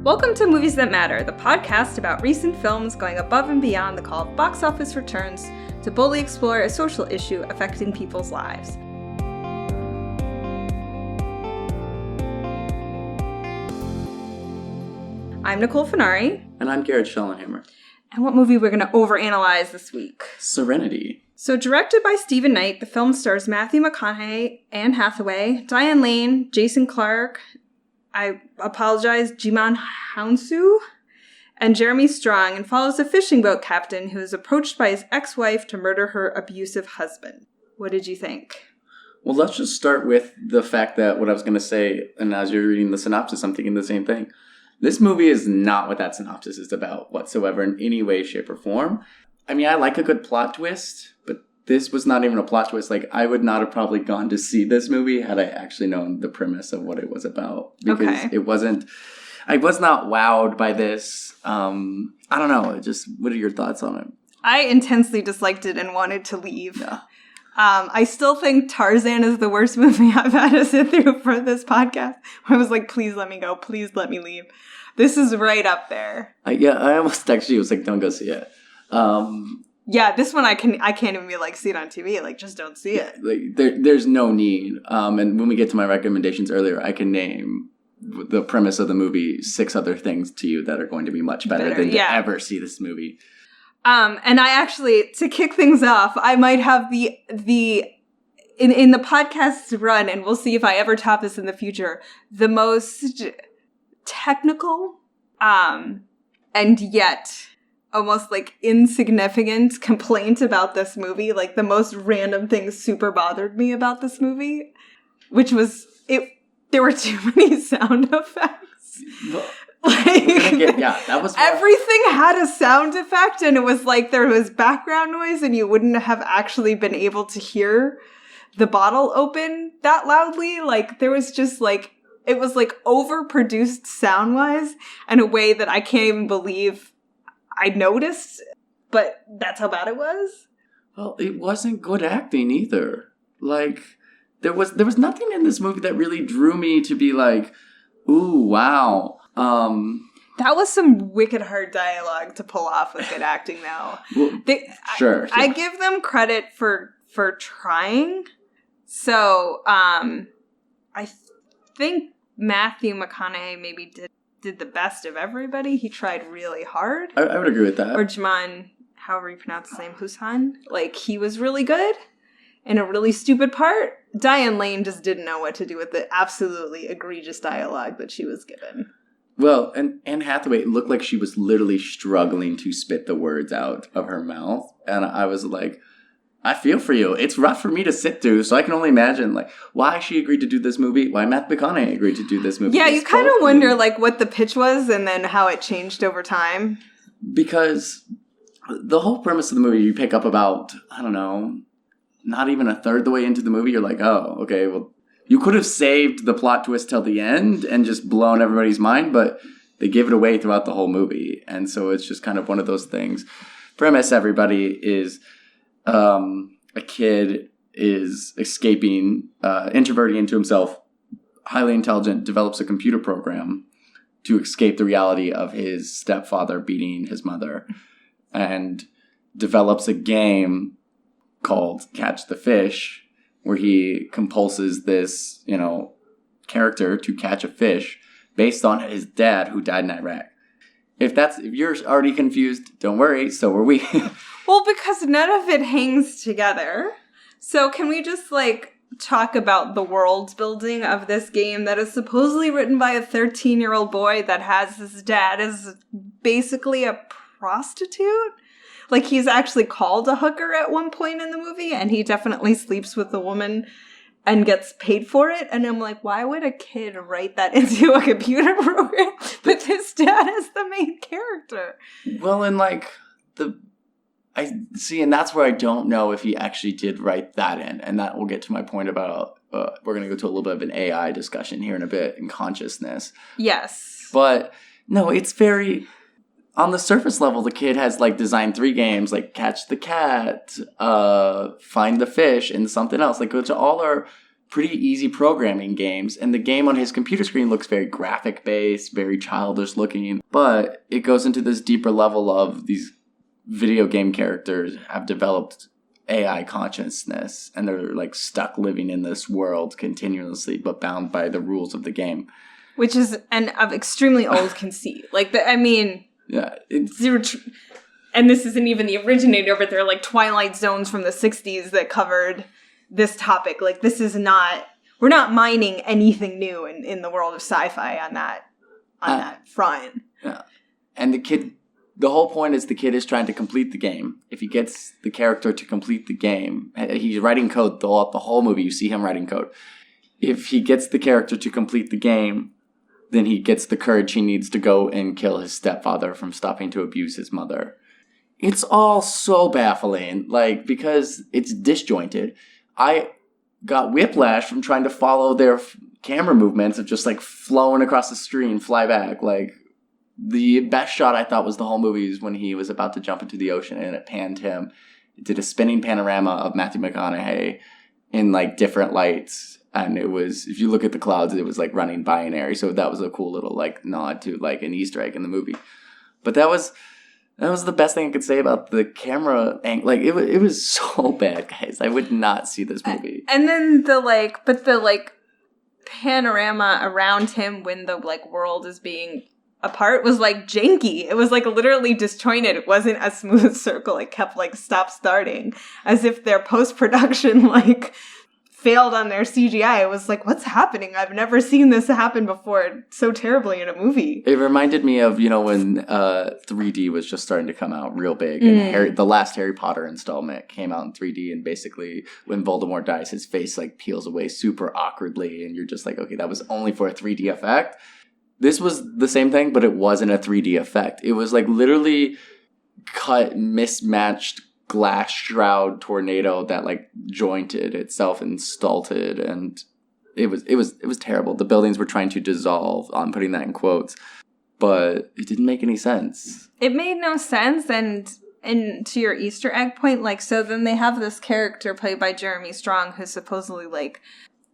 Welcome to Movies That Matter, the podcast about recent films going above and beyond the call of box office returns to boldly explore a social issue affecting people's lives. I'm Nicole Finari. And I'm Garret Schellenhammer. And what movie we're going to overanalyze this week? Serenity. So directed by Stephen Knight, the film stars Matthew McConaughey, Anne Hathaway, Diane Lane, Jason Clarke, I apologize, Jimon Hounsou, and Jeremy Strong, and follows a fishing boat captain who is approached by his ex-wife to murder her abusive husband. What did you think? Well, let's just start with the fact that what I was going to say, and as you're reading the synopsis, I'm thinking the same thing. This movie is not what that synopsis is about whatsoever in any way, shape, or form. I mean, I like a good plot twist, but this was not even a plot twist. Like, I would not have probably gone to see this movie had I actually known the premise of what it was about. Because It wasn't, I was not wowed by this. I don't know. What are your thoughts on it? I intensely disliked it and wanted to leave. Yeah. I still think Tarzan is the worst movie I've had to sit through for this podcast. I was like, please let me go. Please let me leave. This is right up there. I almost texted you. I was like, don't go see it. Yeah, this one I can't even be like, see it on TV. Like, just don't see it. Like, there's no need. And when we get to my recommendations earlier, I can name the premise of the movie 6 other things to you that are going to be much better than to ever see this movie. And I actually, to kick things off, I might have in the podcast run, and we'll see if I ever top this in the future, the most technical, and yet almost like insignificant complaint about this movie. Like, the most random thing super bothered me about this movie, which was there were too many sound effects. That was everything had a sound effect, and it was like there was background noise, and you wouldn't have actually been able to hear the bottle open that loudly. Like, there was just like, it was like overproduced sound wise in a way that I can't even believe I noticed, but that's how bad it was. Well, it wasn't good acting either. Like, there was nothing in this movie that really drew me to be like, ooh, wow. That was some wicked hard dialogue to pull off with good acting, though. Well, sure. I give them credit for trying. So, I think Matthew McConaughey maybe did the best of everybody. He tried really hard. I would agree with that. Or Jimon, however you pronounce his name, Hounsou. Like, he was really good in a really stupid part. Diane Lane just didn't know what to do with the absolutely egregious dialogue that she was given. Well, and Anne Hathaway looked like she was literally struggling to spit the words out of her mouth. And I was like, I feel for you. It's rough for me to sit through, so I can only imagine, like, why she agreed to do this movie, why Matthew McConaughey agreed to do this movie. Yeah, you kind of wonder, like, what the pitch was and then how it changed over time. Because the whole premise of the movie, you pick up about, I don't know, not even a third the way into the movie, you're like, oh, okay, well, you could have saved the plot twist till the end and just blown everybody's mind, but they give it away throughout the whole movie. And so it's just kind of one of those things. Premise, everybody, is a kid is escaping, introverting into himself, highly intelligent, develops a computer program to escape the reality of his stepfather beating his mother, and develops a game called Catch the Fish, where he compulses this, character to catch a fish based on his dad who died in Iraq. If you're already confused, don't worry, so are we. Well, because none of it hangs together. So can we just, talk about the world building of this game that is supposedly written by a 13-year-old boy that has his dad as basically a prostitute? Like, he's actually called a hooker at one point in the movie, and he definitely sleeps with the woman and gets paid for it. And I'm like, why would a kid write that into a computer program with his dad as the main character? Well, and I see, and that's where I don't know if he actually did write that in. And that will get to my point about, we're going to go to a little bit of an AI discussion here in a bit, in consciousness. Yes. But no, it's very... On the surface level, the kid has, designed 3 games, Catch the Cat, Find the Fish, and something else. Which all are pretty easy programming games, and the game on his computer screen looks very graphic based, very childish looking, but it goes into this deeper level of these video game characters have developed AI consciousness, and they're like stuck living in this world continuously, but bound by the rules of the game. Which is an extremely old conceit. Like, Yeah. And this isn't even the originator, but there are like Twilight Zones from the 60s that covered this topic. Like, this is not, we're not mining anything new in the world of sci-fi on that front. Yeah. And the whole point is the kid is trying to complete the game. If he gets the character to complete the game, he's writing code throughout the whole movie. You see him writing code. If he gets the character to complete the game, then he gets the courage he needs to go and kill his stepfather from stopping to abuse his mother. It's all so baffling, like, because it's disjointed. I got whiplash from trying to follow their camera movements of just, like, flowing across the screen, fly back. Like, the best shot I thought was the whole movie is when he was about to jump into the ocean and it panned him. It did a spinning panorama of Matthew McConaughey in, like, different lights. And it was, if you look at the clouds, it was like running binary. So that was a cool little like nod to like an Easter egg in the movie. But that was the best thing I could say about the camera angle. Like it was so bad, guys. I would not see this movie. And then the panorama around him when the like world is being apart was like janky. It was like literally disjointed. It wasn't a smooth circle. It kept like stop starting as if their post-production like failed on their CGI. It was like, what's happening? I've never seen this happen before so terribly in a movie. It reminded me of, when 3D was just starting to come out real big. And the last Harry Potter installment came out in 3D. And basically, when Voldemort dies, his face like peels away super awkwardly. And you're just like, okay, that was only for a 3D effect. This was the same thing, but it wasn't a 3D effect. It was like literally cut, mismatched glass shroud tornado that like jointed itself and stulted, and it was terrible. The buildings were trying to dissolve. I'm putting that in quotes, but it didn't make any sense. It made no sense. And to your Easter egg point, like, so then they have this character played by Jeremy Strong who's supposedly like,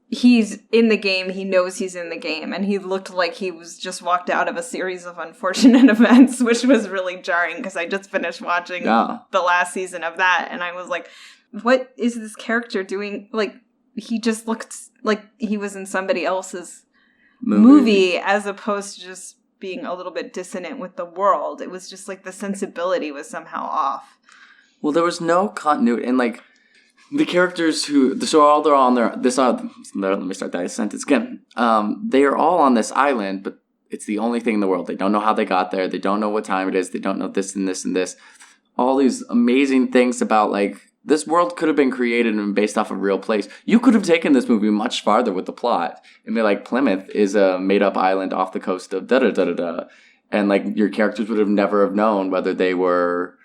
he's in the game, he knows he's in the game, and he looked like he was just walked out of a series of unfortunate events, which was really jarring because I just finished watching the last season of that, and I was like, what is this character doing? Like, he just looked like he was in somebody else's movie as opposed to just being a little bit dissonant with the world. It was just like the sensibility was somehow off. Well, there was no continuity, and like, the characters let me start that sentence again. They are all on this island, but it's the only thing in the world. They don't know how they got there. They don't know what time it is. They don't know this and this and this. All these amazing things about, like, this world could have been created and based off a real place. You could have taken this movie much farther with the plot and be like, Plymouth is a made-up island off the coast of da-da-da-da-da. And, like, your characters would have never have known whether they were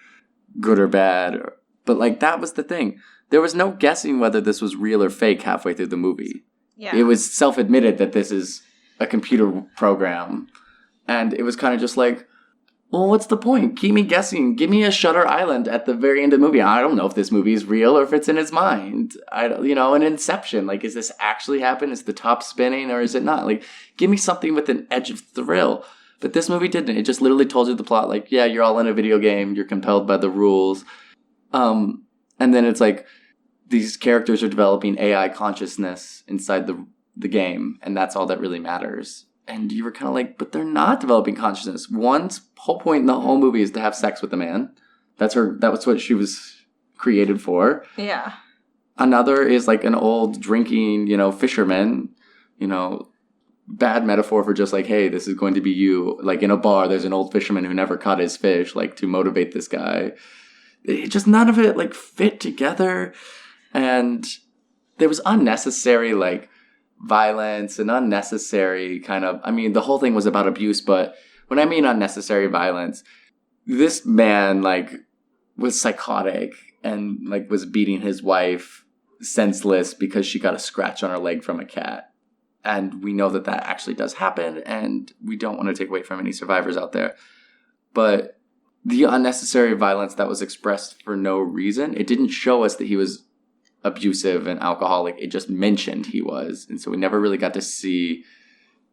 good or bad. But, like, that was the thing. There was no guessing whether this was real or fake halfway through the movie. Yeah. It was self-admitted that this is a computer program. And it was kind of just like, well, what's the point? Keep me guessing. Give me a Shutter Island at the very end of the movie. I don't know if this movie is real or if it's in his mind. An Inception. Like, is this actually happen? Is the top spinning or is it not? Like, give me something with an edge of thrill. But this movie didn't. It just literally told you the plot. Like, yeah, you're all in a video game. You're compelled by the rules. And then it's like, these characters are developing AI consciousness inside the game, and that's all that really matters. And you were kind of like, but they're not developing consciousness. One's whole point in the whole movie is to have sex with a man. That was what she was created for. Yeah. Another is like an old drinking, fisherman, bad metaphor for just like, hey, this is going to be you. Like in a bar, there's an old fisherman who never caught his fish, like to motivate this guy. None of it like fit together. And there was unnecessary, like, violence and unnecessary kind of... the whole thing was about abuse, but when I mean unnecessary violence, this man, like, was psychotic and, like, was beating his wife senseless because she got a scratch on her leg from a cat. And we know that actually does happen, and we don't want to take away from any survivors out there. But the unnecessary violence that was expressed for no reason, it didn't show us that he was abusive and alcoholic. It just mentioned he was. And so we never really got to see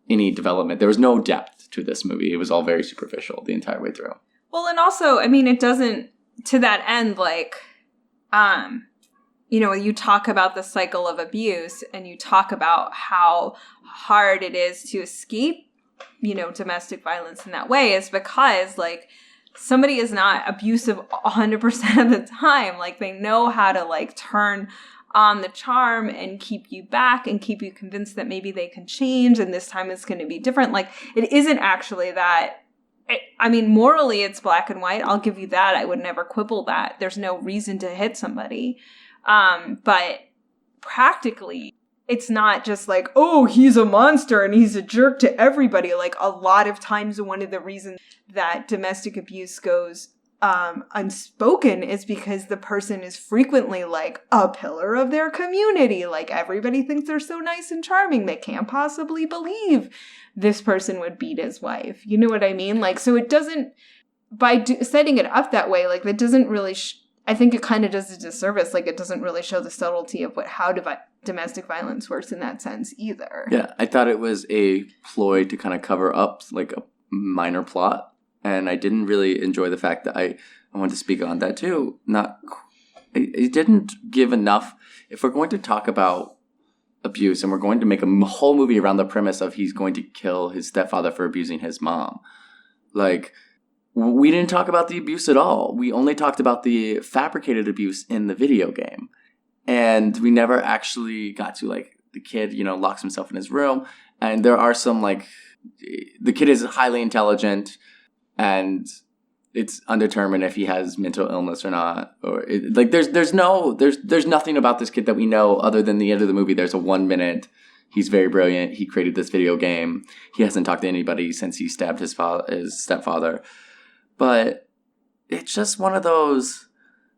any development. There was no depth to this movie. It was all very superficial the entire way through. Well, and also, I mean, it doesn't, to that end, like, you know, you talk about the cycle of abuse and you talk about how hard it is to escape, you know, domestic violence in that way is because, like, somebody is not abusive 100% of the time. Like, they know how to, like, turn on the charm and keep you back and keep you convinced that maybe they can change and this time it's going to be different. Like, it isn't actually that. I mean, morally, it's black and white. I'll give you that. I would never quibble that. There's no reason to hit somebody. But practically, it's not just like, oh, he's a monster and he's a jerk to everybody. Like, a lot of times, one of the reasons that domestic abuse goes unspoken is because the person is frequently like a pillar of their community. Like, everybody thinks they're so nice and charming. They can't possibly believe this person would beat his wife. You know what I mean? Like, so it doesn't, by setting it up that way, like, that doesn't really, I think it kind of does a disservice. Like, it doesn't really show the subtlety of how domestic violence works in that sense either. Yeah, I thought it was a ploy to kind of cover up, like, a minor plot. And I didn't really enjoy the fact that I wanted to speak on that too. It didn't give enough. If we're going to talk about abuse and we're going to make a whole movie around the premise of he's going to kill his stepfather for abusing his mom, like, we didn't talk about the abuse at all. We only talked about the fabricated abuse in the video game. And we never actually got to, like, the kid, you know, locks himself in his room. And there are some, like, the kid is highly intelligent. And it's undetermined if he has mental illness or not. Or there's nothing about this kid that we know other than the end of the movie. There's a 1 minute. He's very brilliant. He created this video game. He hasn't talked to anybody since he stabbed his stepfather. But it's just one of those.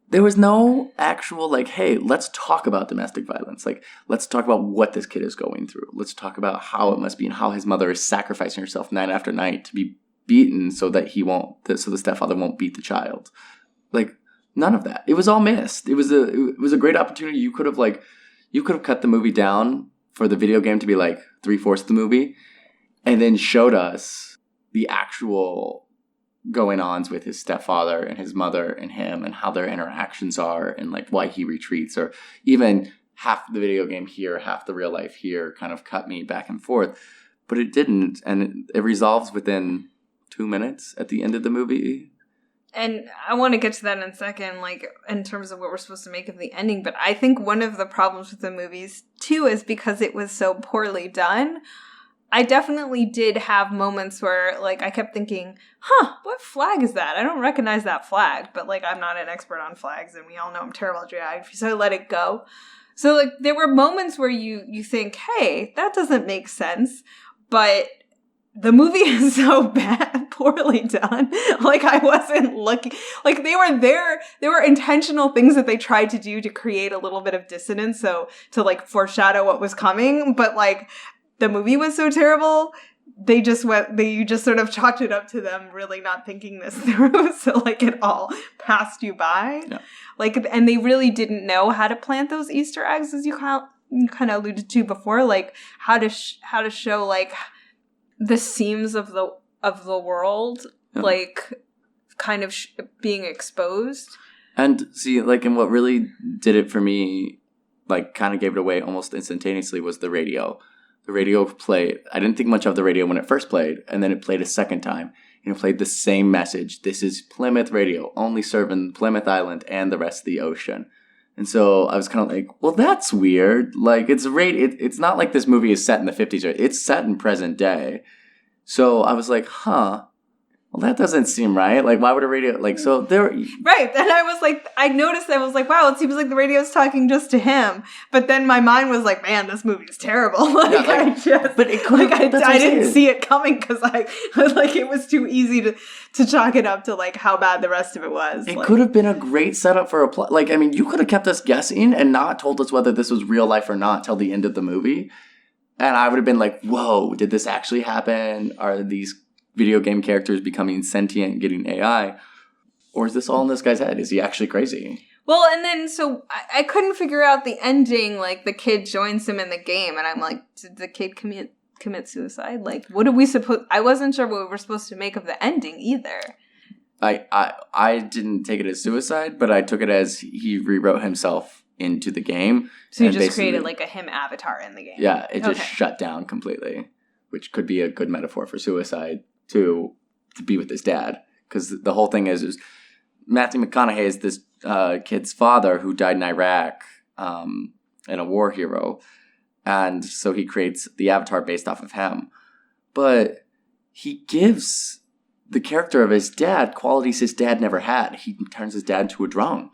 There was no actual, like, hey, let's talk about domestic violence. Like, let's talk about what this kid is going through. Let's talk about how it must be and how his mother is sacrificing herself night after night to be beaten so that so the stepfather won't beat the child. Like, none of that. It was all missed. It was a great opportunity. You could have cut the movie down for the video game to be like 3/4 of the movie, and then showed us the actual going-ons with his stepfather and his mother and him and how their interactions are and, like, why he retreats, or even half the video game here, half the real life here, kind of cut me back and forth. But it didn't, and it resolves within 2 minutes at the end of the movie. And I want to get to that in a second, like, in terms of what we're supposed to make of the ending. But I think one of the problems with the movies, too, is because it was so poorly done. I definitely did have moments where, like, I kept thinking, what flag is that? I don't recognize that flag. But, like, I'm not an expert on flags, and we all know I'm terrible at geography, so I let it go. So, like, there were moments where you think, hey, that doesn't make sense. But the movie is so bad, poorly done. Like, I wasn't looking. Like, they were there. There were intentional things that they tried to do to create a little bit of dissonance, so to, like, foreshadow what was coming. But, like, the movie was so terrible, you just sort of chalked it up to them really not thinking this through. So, like, it all passed you by. Yeah. Like, and they really didn't know how to plant those Easter eggs, as you kind of alluded to before, like how to show, like, the seams of the world, yeah, like, kind of being exposed. And see, like, and what really did it for me, like, kind of gave it away almost instantaneously, was the radio. The radio played. I didn't think much of the radio when it first played, and then it played a second time, and it played the same message. This is Plymouth Radio, only serving Plymouth Island and the rest of the ocean. And so I was kind of like, well, that's weird. Like, it's not like this movie is set in the 50s. It's set in present day. So I was like, well, that doesn't seem right. Like, why would a radio, like, so there... Right. Then I was like, I noticed, I was like, wow, it seems like the radio's talking just to him. But then my mind was like, man, this movie's terrible. Like, yeah, but it could have... Like, I didn't see it coming because like, it was too easy to chalk it up to, like, how bad the rest of it was. It could have been a great setup for a plot. Like, I mean, you could have kept us guessing and not told us whether this was real life or not till the end of the movie. And I would have been like, whoa, did this actually happen? Are these video game characters becoming sentient, getting AI? Or is this all in this guy's head? Is he actually crazy? Well, and then, so I couldn't figure out the ending, like, the kid joins him in the game, and I'm like, did the kid commit suicide? Like, what are we supposed... I wasn't sure what we were supposed to make of the ending, either. I didn't take it as suicide, but I took it as he rewrote himself into the game. So you just created, like, a him avatar in the game. Yeah, it just shut down completely, which could be a good metaphor for suicide, to be with his dad. Because the whole thing is Matthew McConaughey is this kid's father who died in Iraq, and a war hero. And so he creates the avatar based off of him. But he gives the character of his dad qualities his dad never had. He turns his dad into a drunk.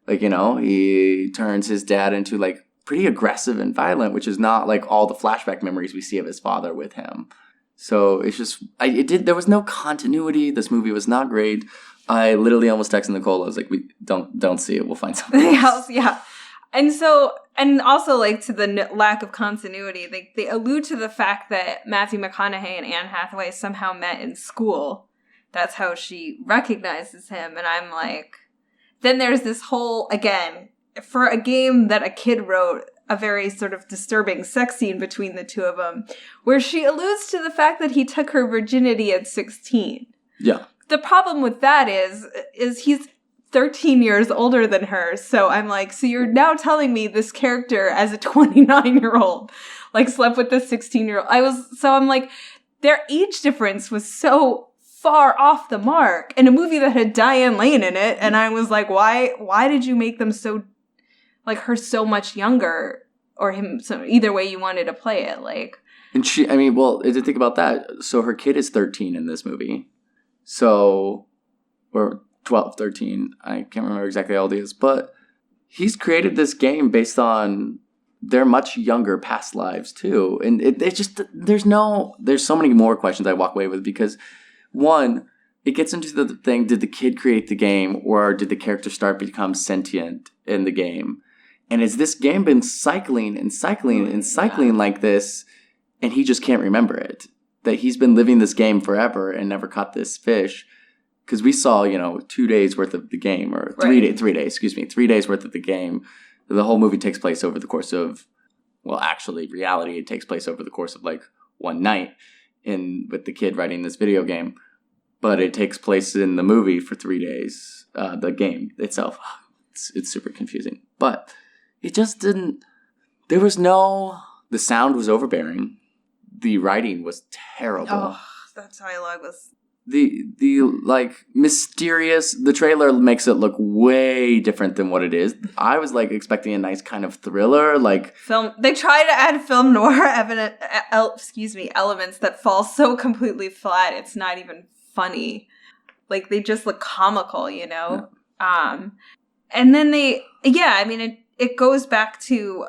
Like, he turns his dad into, like, pretty aggressive and violent, which is not, like, all the flashback memories we see of his father with him. So it's just, there was no continuity. This movie was not great. I literally almost texted Nicole. I was like, we don't see it. We'll find something else. Yeah. And so, and also, like, to the lack of continuity, they allude to the fact that Matthew McConaughey and Anne Hathaway somehow met in school. That's how she recognizes him. And I'm like, then there's this whole, again, for a game that a kid wrote, a very sort of disturbing sex scene between the two of them, where she alludes to the fact that he took her virginity at 16. Yeah. The problem with that is he's 13 years older than her. So I'm like, so you're now telling me this character as a 29-year-old, like, slept with this 16-year-old. I'm like, their age difference was so far off the mark in a movie that had Diane Lane in it. And I was like, why did you make them so, like, her so much younger, or him? So either way you wanted to play it, like. And to think about that. So her kid is 13 in this movie. So, or 12, 13. I can't remember exactly how old he is. But he's created this game based on their much younger past lives, too. And it's just, there's so many more questions I walk away with, because, one, it gets into the thing, did the kid create the game, or did the character start to become sentient in the game? And has this game been cycling and cycling and cycling like this, and he just can't remember it? That he's been living this game forever and never caught this fish. Because we saw, 2 days worth of the game, or 3 days worth of the game. The whole movie takes place over the course of, reality, it takes place over the course of, like, one night with the kid writing this video game. But it takes place in the movie for 3 days. The game itself, it's super confusing. But it just didn't, the sound was overbearing. The writing was terrible. Oh, that dialogue was... The mysterious, the trailer makes it look way different than what it is. I was, like, expecting a nice kind of thriller, like... Film. They try to add film noir elements that fall so completely flat, it's not even funny. Like, they just look comical, Yeah. And then it goes back to,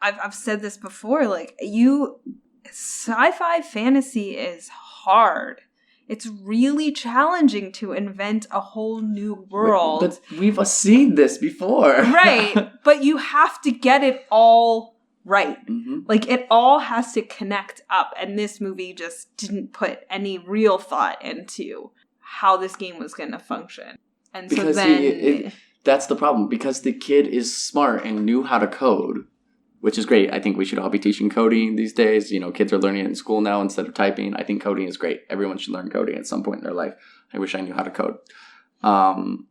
I've said this before, like, sci-fi fantasy is hard. It's really challenging to invent a whole new world. But we've seen this before. Right. But you have to get it all right. Mm-hmm. Like, it all has to connect up. And this movie just didn't put any real thought into how this game was going to function. And because so then... that's the problem. Because the kid is smart and knew how to code, which is great. I think we should all be teaching coding these days. Kids are learning it in school now instead of typing. I think coding is great. Everyone should learn coding at some point in their life. I wish I knew how to code.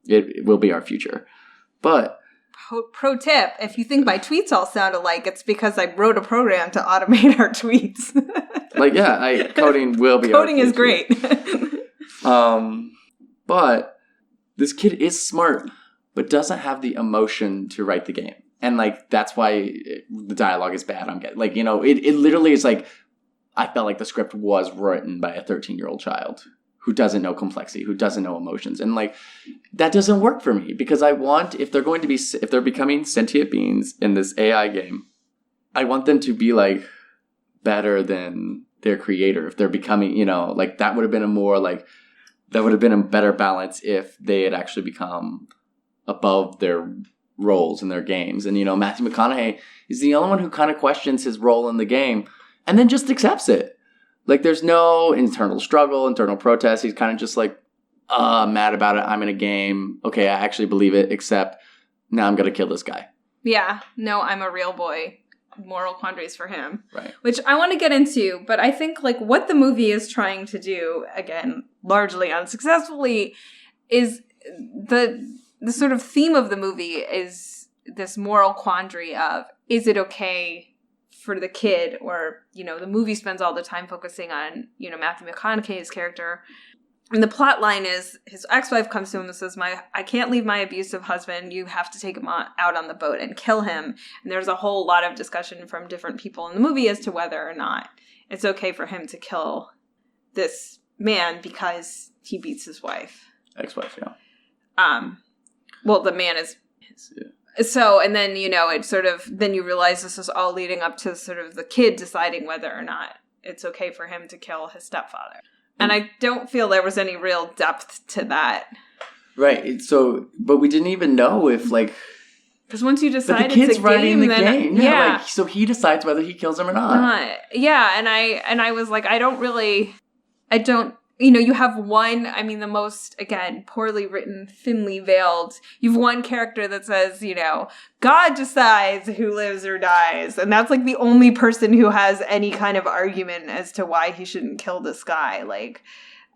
It will be our future. But... Pro tip, if you think my tweets all sound alike, it's because I wrote a program to automate our tweets. Coding will be Coding our is great. But this kid is smart, but doesn't have the emotion to write the game. And, like, that's why the dialogue is bad. It literally is like, I felt like the script was written by a 13-year-old child who doesn't know complexity, who doesn't know emotions. And, like, that doesn't work for me, because if they're becoming sentient beings in this AI game, I want them to be, like, better than their creator. If they're becoming, that would have been a better balance if they had actually become above their roles in their games. And, Matthew McConaughey is the only one who kind of questions his role in the game and then just accepts it. Like, there's no internal struggle, internal protest. He's kind of just like, mad about it. I'm in a game. Okay, I actually believe it, except now I'm going to kill this guy. Yeah. No, I'm a real boy. Moral quandaries for him. Right. Which I want to get into, but I think like what the movie is trying to do, again, largely unsuccessfully, is the sort of theme of the movie is this moral quandary of, is it okay for the kid, or, you know, the movie spends all the time focusing on, you know, Matthew McConaughey's character. And the plot line is his ex-wife comes to him and says, I can't leave my abusive husband. You have to take him out on the boat and kill him. And there's a whole lot of discussion from different people in the movie as to whether or not it's okay for him to kill this man because he beats his wife. Ex-wife, yeah. Well, the man is his. Yeah. So, and then, you know, it sort of, then you realize this is all leading up to sort of the kid deciding whether or not it's okay for him to kill his stepfather. And I don't feel there was any real depth to that. Right. So, but we didn't even know if, like... Because once you decide the kid's it's a game, the then... game. Yeah. Like, so he decides whether he kills him or not. Yeah, and I was like, I don't... You know, you have one, I mean, the most, again, poorly written, thinly veiled. You have one character that says, you know, God decides who lives or dies. And that's like the only person who has any kind of argument as to why he shouldn't kill this guy. Like,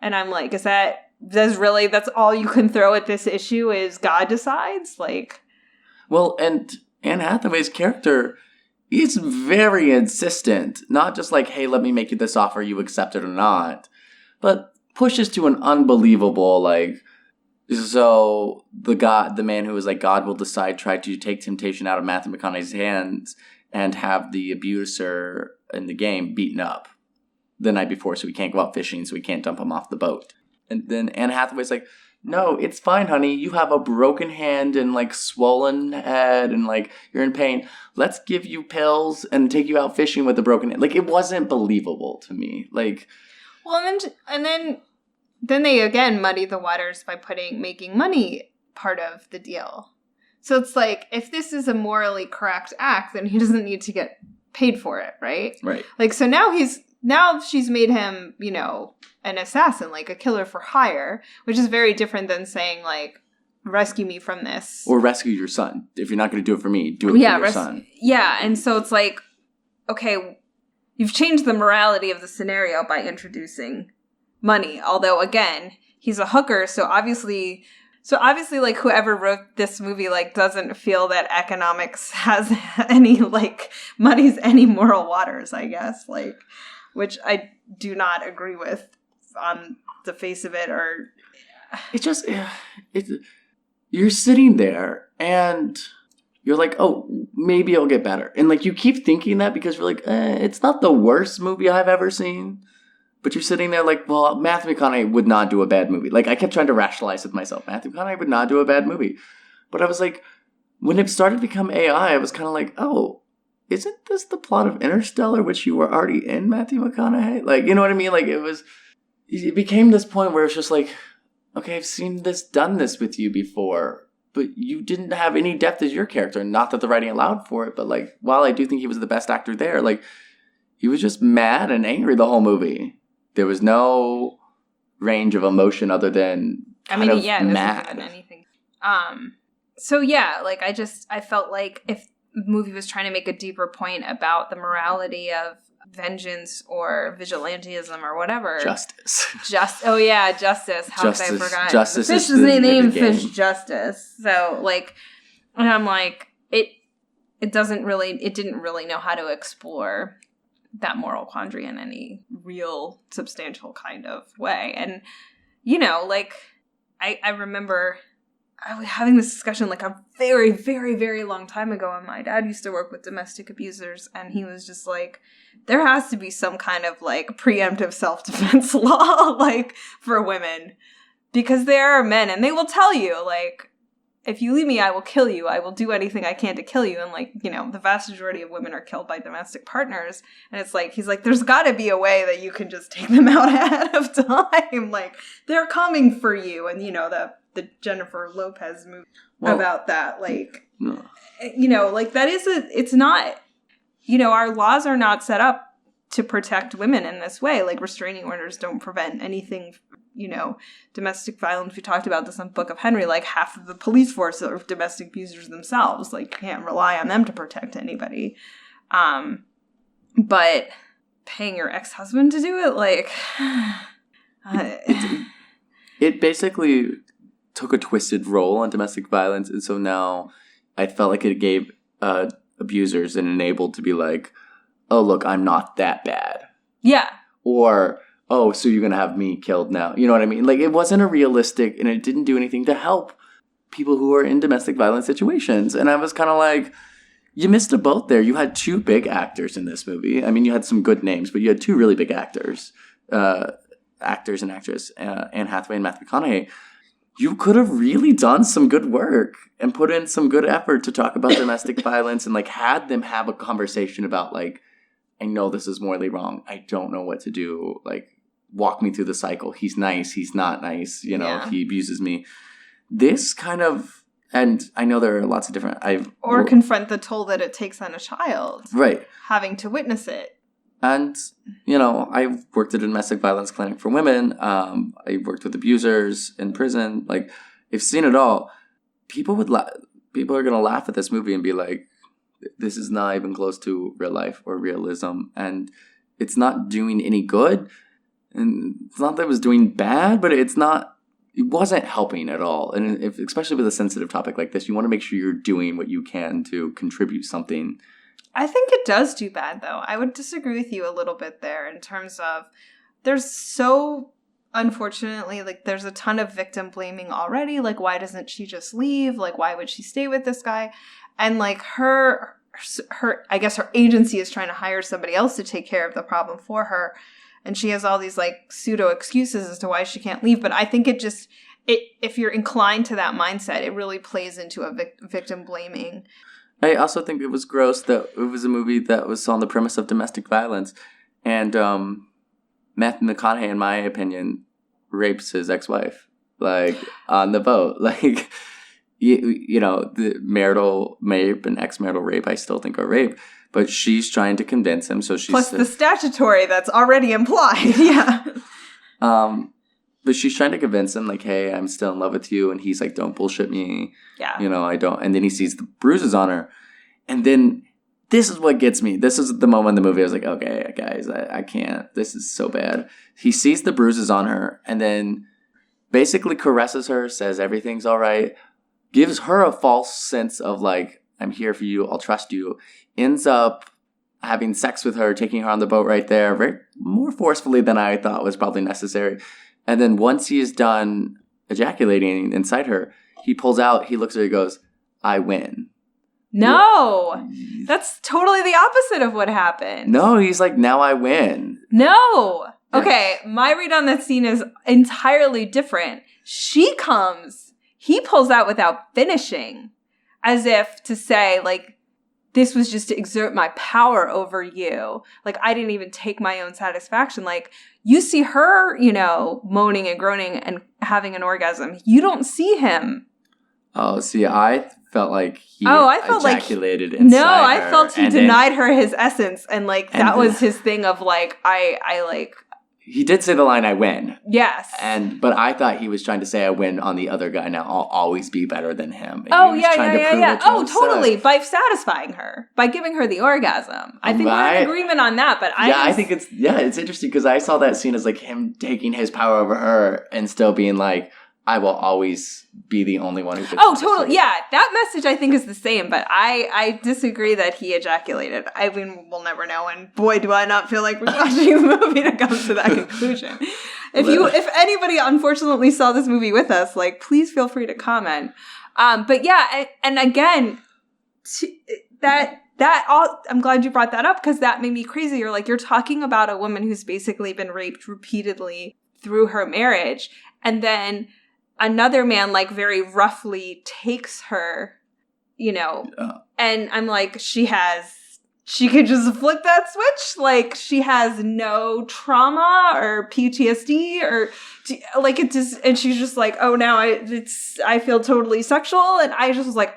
and I'm like, that's all you can throw at this issue is God decides? Like. Well, and Anne Hathaway's character is very insistent. Not just like, hey, let me make you this offer, you accept it or not. But pushes to an unbelievable, like, so the man who was like, God will decide, tried to take temptation out of Matthew McConaughey's hands and have the abuser in the game beaten up the night before so he can't go out fishing, so he can't dump him off the boat. And then Anne Hathaway's like, no, it's fine, honey. You have a broken hand and, like, swollen head and, like, you're in pain. Let's give you pills and take you out fishing with a broken hand. Like, it wasn't believable to me. Like... Well, and then they again muddy the waters by making money part of the deal. So it's like, if this is a morally correct act, then he doesn't need to get paid for it, right? Right. Like, so now she's made him, you know, an assassin, like a killer for hire, which is very different than saying, like, rescue me from this. Or rescue your son. If you're not going to do it for me, do it for your son. Yeah, and so it's like, okay, you've changed the morality of the scenario by introducing money. Although, again, he's a hooker, so obviously, like, whoever wrote this movie, like, doesn't feel that economics has any, like, muddies any moral waters, I guess, like, which I do not agree with on the face of it, or... It's just, you're sitting there, and... You're like, oh, maybe it'll get better. And, like, you keep thinking that because you're like, it's not the worst movie I've ever seen. But you're sitting there like, well, Matthew McConaughey would not do a bad movie. Like, I kept trying to rationalize with myself. Matthew McConaughey would not do a bad movie. But I was like, when it started to become AI, I was kind of like, oh, isn't this the plot of Interstellar, which you were already in, Matthew McConaughey? Like, you know what I mean? Like, it became this point where it's just like, okay, I've done this with you before. But you didn't have any depth as your character. Not that the writing allowed for it, but, like, while I do think he was the best actor there, like, he was just mad and angry the whole movie. There was no range of emotion other than mad. Than anything. So yeah, like, I felt like if the movie was trying to make a deeper point about the morality of vengeance or vigilantism or whatever. Justice. Justice. How could I forget? Justice the fish is named Fish Justice. So, like, and I'm like, it didn't really know how to explore that moral quandary in any real substantial kind of way. And, you know, like, I remember I was having this discussion like a very, very, very long time ago, and my dad used to work with domestic abusers, and he was just like, there has to be some kind of, like, preemptive self-defense law, like, for women, because there are men, and they will tell you, like, if you leave me, I will kill you. I will do anything I can to kill you. And, like, you know, the vast majority of women are killed by domestic partners. And it's like, he's like, there's got to be a way that you can just take them out ahead of time. Like, they're coming for you. And, you know, the Jennifer Lopez movie about that, like, you know, like, that is it's not, you know, our laws are not set up to protect women in this way. Like, restraining orders don't prevent anything, you know, domestic violence. We talked about this on Book of Henry. Like, half of the police force are domestic abusers themselves. Like, you can't rely on them to protect anybody. But paying your ex-husband to do it, like... It basically took a twisted role on domestic violence, and so now I felt like it gave abusers an enabled to be like, oh, look, I'm not that bad. Yeah. Or, oh, so you're going to have me killed now. You know what I mean? Like, it wasn't a realistic, and it didn't do anything to help people who are in domestic violence situations. And I was kind of like, you missed a boat there. You had 2 big actors in this movie. I mean, you had some good names, but you had 2 really big actors and actress, Anne Hathaway and Matthew McConaughey. You could have really done some good work and put in some good effort to talk about domestic violence and, like, had them have a conversation about, like, I know this is morally wrong. I don't know what to do. Like, walk me through the cycle. He's nice. He's not nice. You know, he abuses me. This kind of, and I know there are lots of different, confront the toll that it takes on a child. Right. Having to witness it. And, you know, I've worked at a domestic violence clinic for women. I worked with abusers in prison. Like, I've seen it all. People are going to laugh at this movie and be like, this is not even close to real life or realism. And it's not doing any good. And it's not that it was doing bad, but it wasn't helping at all. And especially with a sensitive topic like this, you want to make sure you're doing what you can to contribute something. I think it does do bad, though. I would disagree with you a little bit there in terms of unfortunately, like, there's a ton of victim blaming already. Like, why doesn't she just leave? Like, why would she stay with this guy? And, like, I guess her agency is trying to hire somebody else to take care of the problem for her. And she has all these, like, pseudo excuses as to why she can't leave. But I think if you're inclined to that mindset, it really plays into a victim blaming. I also think it was gross that it was a movie that was on the premise of domestic violence. And Matthew McConaughey, in my opinion, rapes his ex-wife, like, on the boat. Like, you know, the marital rape and ex-marital rape, I still think are rape. But she's trying to convince him, so she's... Plus the statutory that's already implied, yeah. But she's trying to convince him, like, hey, I'm still in love with you. And he's like, don't bullshit me. Yeah. You know, I don't. And then he sees the bruises on her. And then this is what gets me. This is the moment in the movie I was like, okay, guys, I can't. This is so bad. He sees the bruises on her and then basically caresses her, says everything's all right, gives her a false sense of, like, I'm here for you. I'll trust you. Ends up having sex with her, taking her on the boat right there, very more forcefully than I thought was probably necessary. And then once he is done ejaculating inside her, he pulls out, he looks at her, he goes, I win. No, that's totally the opposite of what happened. No, he's like, now I win. No. Okay, my read on that scene is entirely different. She comes, he pulls out without finishing, as if to say, like, this was just to exert my power over you. Like, I didn't even take my own satisfaction. Like, you see her, you know, moaning and groaning and having an orgasm. You don't see him. Oh, see, I felt like he ejaculated inside No, I felt he denied her his essence. And, like, that was his thing of, like, I like... He did say the line, I win. Yes. But I thought he was trying to say I win on the other guy. Now I'll always be better than him. And yeah. Oh, totally. By satisfying her. By giving her the orgasm. I think we're in agreement on that, but I think it's interesting because I saw that scene as, like, him taking his power over her and still being like, I will always be the only one who can. Oh, totally. Yeah, that message I think is the same, but I disagree that he ejaculated. I mean, we'll never know, and boy, do I not feel like we're watching the movie to come to that conclusion. If anybody unfortunately saw this movie with us, like, please feel free to comment. But yeah, and again, I'm glad you brought that up because that made me crazy. You're talking about a woman who's basically been raped repeatedly through her marriage, and then another man, like, very roughly takes her, you know, and I'm like, she could just flip that switch. Like, she has no trauma or PTSD or, like, it just, and she's just like, oh, now I feel totally sexual. And I just was like,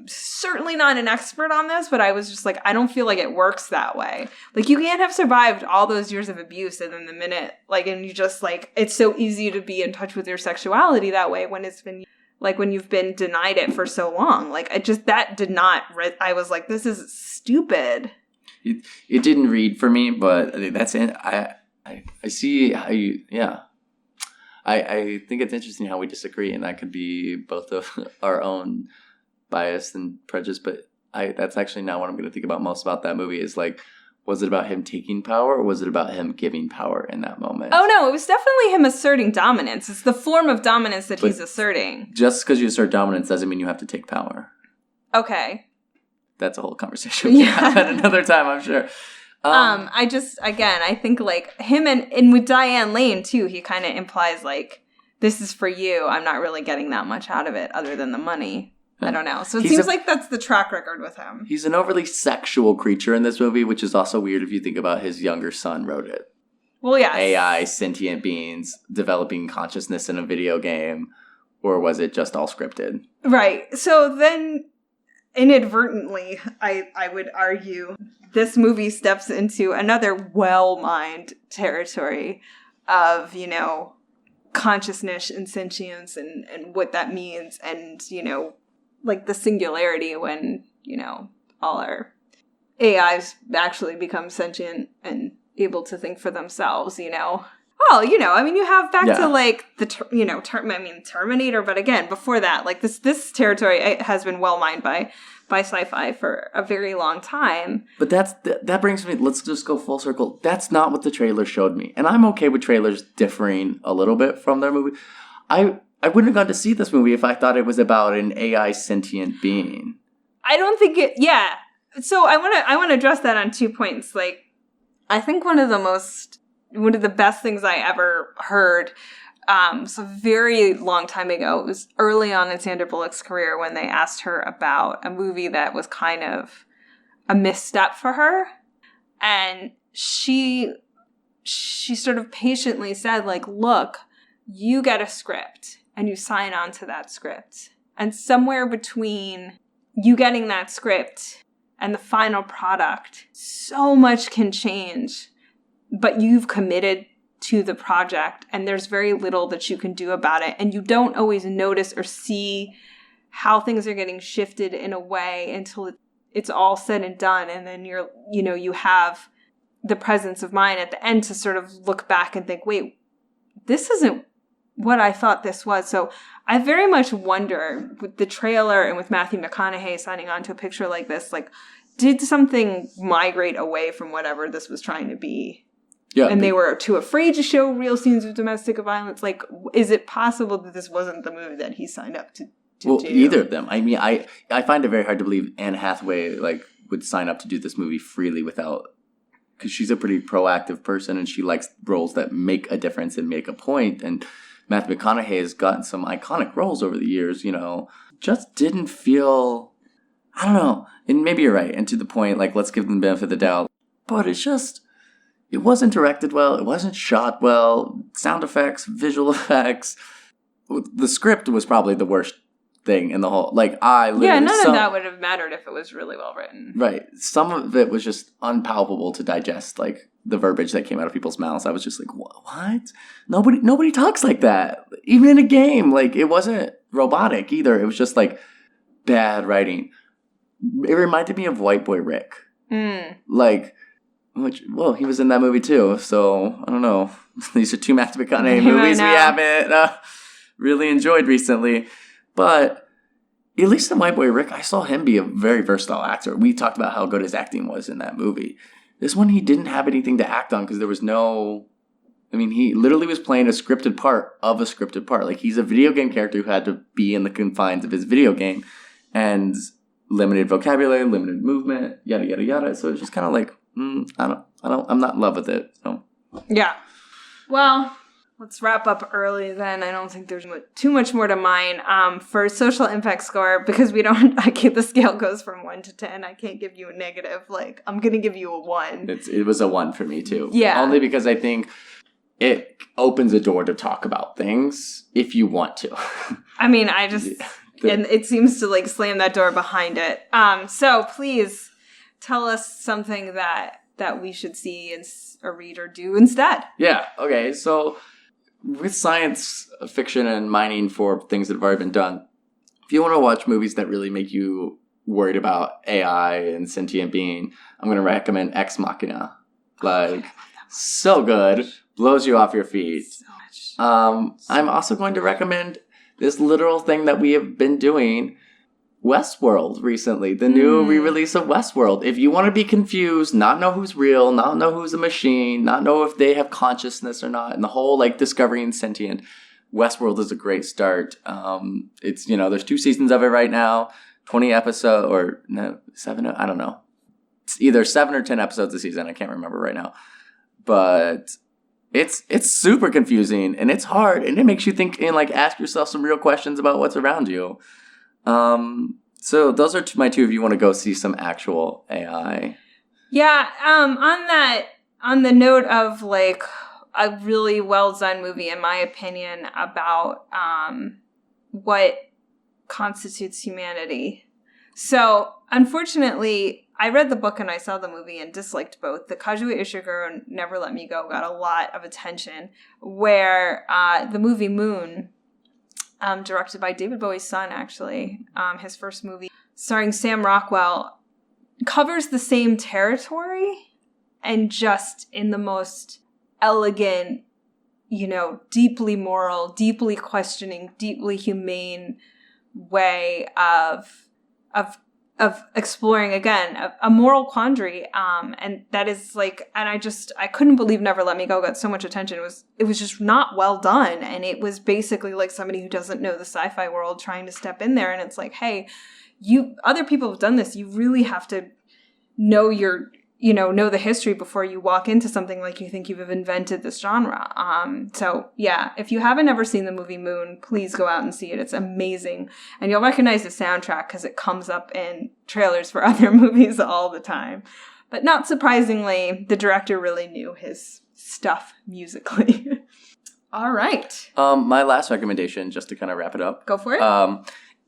certainly not an expert on this, but I was just like, I don't feel like it works that way. Like, you can't have survived all those years of abuse and then the minute, like, and you just, like, it's so easy to be in touch with your sexuality that way when it's been, like, when you've been denied it for so long. Like, that did not, I was like, this is stupid. It didn't read for me, but that's it. I see how you, yeah. I think it's interesting how we disagree, and that could be both of our own bias and prejudice, but that's actually not what I'm going to think about most about that movie is like, was it about him taking power or was it about him giving power in that moment? Oh, no, it was definitely him asserting dominance. It's the form of dominance that he's asserting. Just because you assert dominance doesn't mean you have to take power. Okay. That's a whole conversation we can have at another time, I'm sure. I think, like, him and with Diane Lane, too, he kind of implies, like, this is for you. I'm not really getting that much out of it other than the money. I don't know. So it seems like that's the track record with him. He's an overly sexual creature in this movie, which is also weird if you think about his younger son wrote it. Well, yes. AI, sentient beings, developing consciousness in a video game. Or was it just all scripted? Right. So then, inadvertently, I would argue, this movie steps into another well-mined territory of, you know, consciousness and sentience and what that means and, you know, like the singularity when, you know, all our AIs actually become sentient and able to think for themselves, you know. Well, you know, I mean, you have back to, like, the, Terminator, but again, before that, like, this territory has been well-mined by sci-fi for a very long time. But that brings me, let's just go full circle. That's not what the trailer showed me. And I'm okay with trailers differing a little bit from their movie. I wouldn't have gone to see this movie if I thought it was about an AI sentient being. I don't think it, yeah. So I want to address that on 2 points. Like, I think one of the best things I ever heard, so very long time ago, it was early on in Sandra Bullock's career when they asked her about a movie that was kind of a misstep for her. And she sort of patiently said, like, look, you get a script and you sign on to that script. And somewhere between you getting that script and the final product, so much can change. But you've committed to the project and there's very little that you can do about it. And you don't always notice or see how things are getting shifted in a way until it's all said and done. And then you have the presence of mind at the end to sort of look back and think, wait, this isn't what I thought this was. So I very much wonder with the trailer and with Matthew McConaughey signing on to a picture like this, like, did something migrate away from whatever this was trying to be? Yeah, and they were too afraid to show real scenes of domestic violence. Like, is it possible that this wasn't the movie that he signed up to do? Either of them. I mean, I find it very hard to believe Anne Hathaway would sign up to do this movie freely without, because she's a pretty proactive person and she likes roles that make a difference and make a point. And Matthew McConaughey has gotten some iconic roles over the years. You know, just didn't feel. I don't know. And maybe you're right. And to the point, like, let's give them the benefit of the doubt. But it's just. It wasn't directed well. It wasn't shot well. Sound effects, visual effects. The script was probably the worst thing in the whole. Like, none of that would have mattered if it was really well written. Right. Some of it was just unpalpable to digest. Like, the verbiage that came out of people's mouths. I was just like, what? Nobody talks like that. Even in a game. Like, it wasn't robotic either. It was just, like, bad writing. It reminded me of White Boy Rick. Like... he was in that movie too, so I don't know. These are two Matthew McConaughey movies we haven't really enjoyed recently. But at least in White Boy Rick, I saw him be a very versatile actor. We talked about how good his acting was in that movie. This one, he didn't have anything to act on because there was no... I mean, he literally was playing a scripted part of a scripted part. Like, he's a video game character who had to be in the confines of his video game. And limited vocabulary, limited movement, yada, yada, yada. So it's just kind of like... I'm not in love with it. So. Yeah. Well, let's wrap up early then. I don't think there's too much more to mine. For social impact score, because the scale goes from 1 to 10. I can't give you a negative. Like, I'm going to give you a 1. It was a 1 for me too. Yeah. Only because I think it opens a door to talk about things if you want to. I mean, and it seems to like slam that door behind it. So please tell us something that we should see or read or do instead. Yeah. Okay. So with science fiction and mining for things that have already been done, if you want to watch movies that really make you worried about AI and sentient being, I'm going to recommend Ex Machina. Like, so good. Blows you off your feet. So much. I'm also going to recommend this literal thing that we have been doing, Westworld, recently. The new re-release of Westworld. If you want to be confused, not know who's real, not know who's a machine, not know if they have consciousness or not, and the whole, like, discovering sentient, Westworld is a great start. It's, there's 2 seasons of it right now, 20 episodes, or no, 7, I don't know. It's either 7 or 10 episodes a season, I can't remember right now. But it's super confusing, and it's hard, and it makes you think and, like, ask yourself some real questions about what's around you. So those are my 2 if you want to go see some actual AI. Yeah, on the note of like a really well done movie, in my opinion, about what constitutes humanity. So unfortunately, I read the book and I saw the movie and disliked both. The Kazuo Ishiguro and Never Let Me Go got a lot of attention, where the movie Moon, directed by David Bowie's son, actually, his first movie, starring Sam Rockwell, covers the same territory and just in the most elegant, deeply moral, deeply questioning, deeply humane way of exploring, again, a moral quandary. And that is like, and I couldn't believe Never Let Me Go got so much attention. It was just not well done. And it was basically like somebody who doesn't know the sci-fi world trying to step in there. And it's like, hey, other people have done this. You really have to know know the history before you walk into something like you think you've invented this genre. So yeah, if you haven't ever seen the movie Moon, please go out and see it. It's amazing. And you'll recognize the soundtrack because it comes up in trailers for other movies all the time. But not surprisingly, the director really knew his stuff musically. All right. My last recommendation, just to kind of wrap it up. Go for it.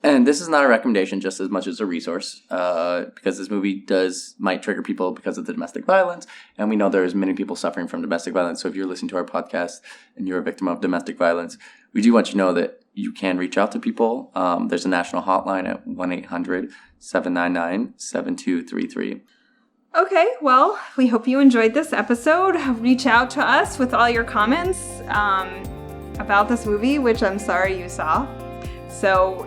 And this is not a recommendation just as much as a resource, because this movie might trigger people because of the domestic violence. And we know there's many people suffering from domestic violence. So if you're listening to our podcast and you're a victim of domestic violence, we do want you to know that you can reach out to people. There's a national hotline at 1-800-799-7233. Okay, well, we hope you enjoyed this episode. Reach out to us with all your comments about this movie, which I'm sorry you saw. So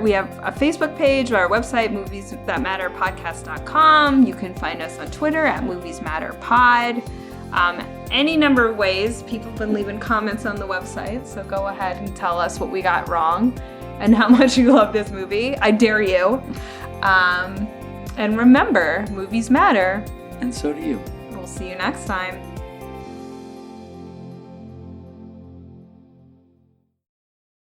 we have a Facebook page, our website, moviesthatmatterpodcast.com. You can find us on Twitter at moviesmatterpod. Any number of ways. People have been leaving comments on the website, so go ahead and tell us what we got wrong and how much you love this movie. I dare you. And remember, movies matter. And so do you. We'll see you next time.